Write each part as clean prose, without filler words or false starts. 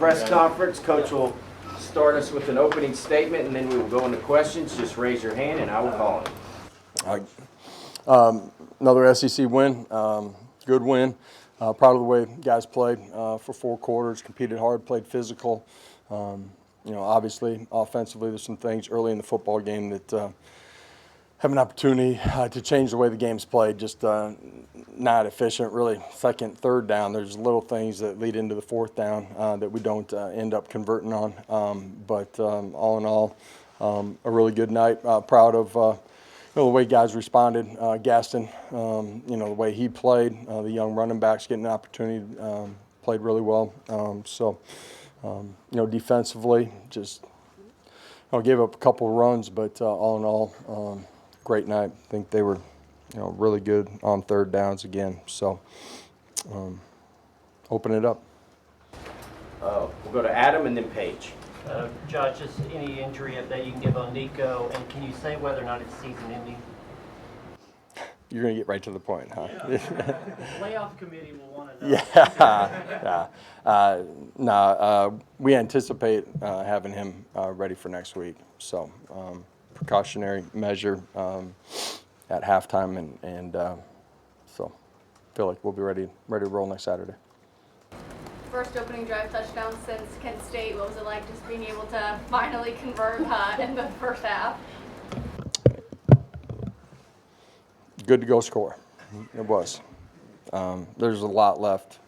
Press conference, Coach will start us with an opening statement, and then we will go into questions. Just raise your hand, and I will call it. Another SEC win, good win. Proud of the way guys played for 4 quarters, competed hard, played physical. Obviously, offensively, there's some things early in the football game that have an opportunity to change the way the game's played, just not efficient, really. Second, third down, there's little things that lead into the 4th down that we don't end up converting on. But all in all, a really good night. Proud of the way guys responded. Gaston, the way he played, the young running backs getting an opportunity, played really well. Defensively, just gave up a couple of runs, but all in all, great night. I think they were, really good on 3rd downs again. So, open it up. We'll go to Adam and then Paige. Josh, just any injury update you can give on Nico, and can you say whether or not it's season ending? You're going to get right to the point, huh? Yeah. The playoff committee will want to know. Yeah. We anticipate having him ready for next week. So, precautionary measure at halftime, and so feel like we'll be ready to roll next Saturday. First opening drive touchdown since Kent State. What was it like just being able to finally convert in the first half? Good to go score. It was. There's a lot left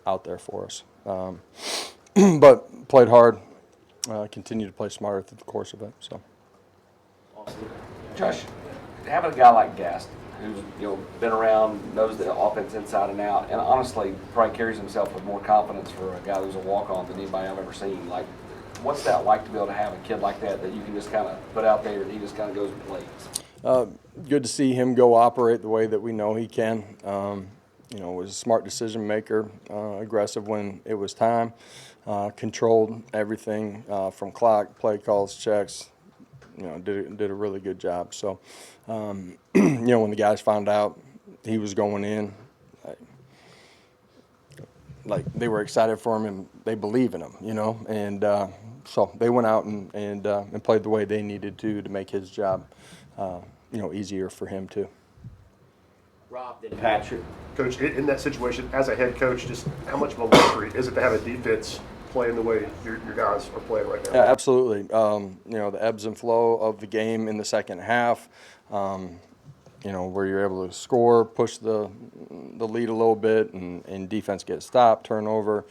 out there for us. But played hard, continued to play smarter through the course of it. So, Awesome. Josh, having a guy like Gaston, who's been around, knows the offense inside and out, and honestly probably carries himself with more confidence for a guy who's a walk-on than anybody I've ever seen. Like, what's that like to be able to have a kid like that you can just kind of put out there and he just kind of goes and plays? Good to see him go operate the way that we know he can. Was a smart decision maker, aggressive when it was time, controlled everything from clock, play calls, checks. Did a really good job. So, when the guys found out he was going in, they were excited for him and they believe in him, and so they went out and played the way they needed to make his job, easier for him too. Rob, then Patrick. Coach, in that situation, as a head coach, just how much of a luxury is it to have a defense playing the way your guys are playing right now? Yeah, absolutely. The ebbs and flow of the game in the second half, where you're able to score, push the lead a little bit, and defense gets stopped, turnover.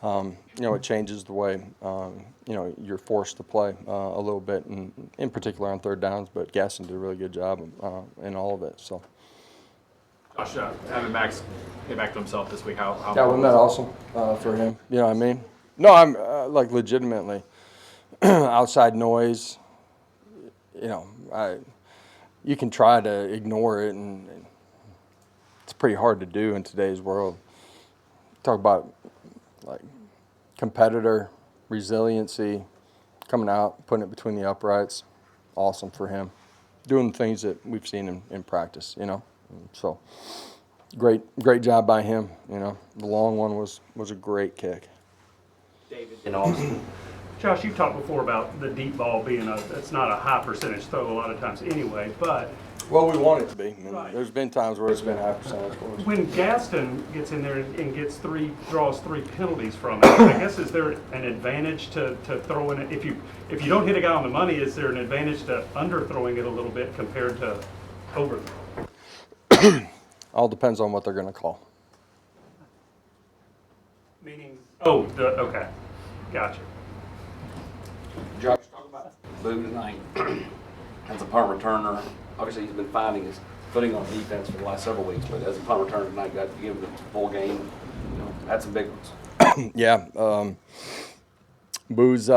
It changes the way, you're forced to play a little bit, and in particular on 3rd downs, but Gaston did a really good job in all of it. So. Josh, having Max get back to himself this week, how wasn't that awesome for him? You know what I mean? No, I'm legitimately outside noise. You can try to ignore it, and it's pretty hard to do in today's world. Talk about competitor resiliency, coming out, putting it between the uprights. Awesome for him, doing things that we've seen in practice. So great job by him. The long one was a great kick. David and Austin. Josh, you've talked before about the deep ball being it's not a high percentage throw a lot of times anyway, but well, we want it to be. Right. There's been times where it's been high percentage for us. when Gaston gets in there and draws 3 penalties from it, I guess is there an advantage to throwing it? If you don't hit a guy on the money, is there an advantage to underthrowing it a little bit compared to overthrow? All depends on what they're going to call. Meaning, okay, gotcha. Josh, talk about Boo tonight as a punt returner. Obviously, he's been finding his footing on defense for the last several weeks, but as a punt returner tonight, got to give him the full game. Had some big ones. Yeah, Boo's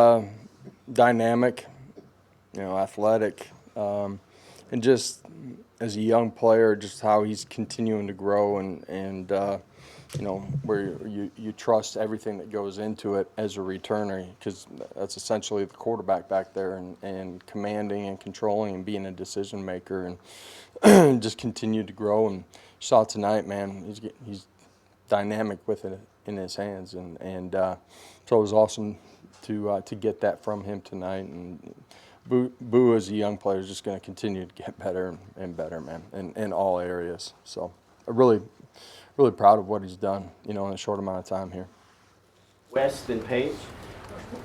dynamic, athletic, and just as a young player, just how he's continuing to grow and where you trust everything that goes into it as a returner, because that's essentially the quarterback back there and commanding and controlling and being a decision maker and just continue to grow. And saw tonight, man, he's dynamic with it in his hands, and so it was awesome to get that from him tonight. And Boo as a young player is just going to continue to get better and better, man, in all areas. So I'm really proud of what he's done, in a short amount of time here. West and Page.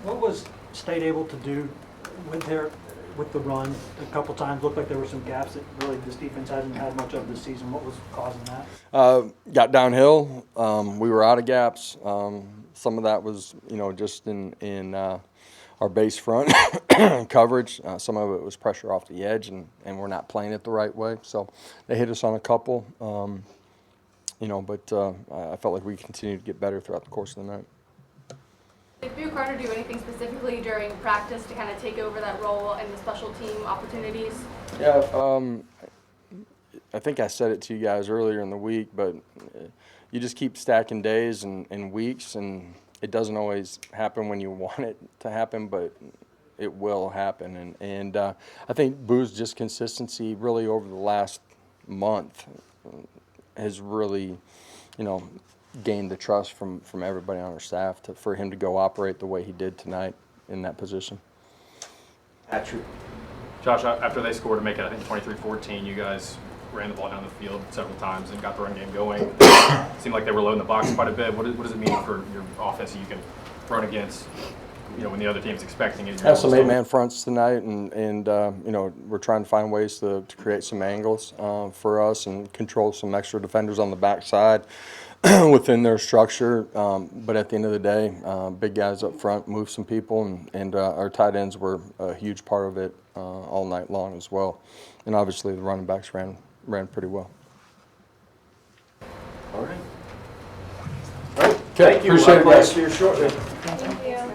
What was State able to do with the run? A couple times looked like there were some gaps that really this defense hasn't had much of this season. What was causing that? Got downhill. We were out of gaps. Some of that was, just in our base front coverage. Some of it was pressure off the edge, and we're not playing it the right way. So they hit us on a couple, but I felt like we continued to get better throughout the course of the night. Did Boobie Carter do anything specifically during practice to kind of take over that role in the special team opportunities? Yeah, I think I said it to you guys earlier in the week, but you just keep stacking days and weeks, and it doesn't always happen when you want it to happen, but it will happen. And I think Boo's just consistency really over the last month has really, gained the trust from everybody on our staff for him to go operate the way he did tonight in that position. Patrick. Josh, after they scored to make it, I think 23-14, you guys ran the ball down the field several times and got the run game going. It seemed like they were loading the box quite a bit. What does it mean for your offense that you can run against, when the other team's expecting it? Have some 8-man fronts tonight, and we're trying to find ways to create some angles for us and control some extra defenders on the backside within their structure. But at the end of the day, big guys up front move some people, and our tight ends were a huge part of it all night long as well. And obviously the running backs ran pretty well. All right. Thank you. Appreciate it, We'll have guys. you here shortly. Thank you.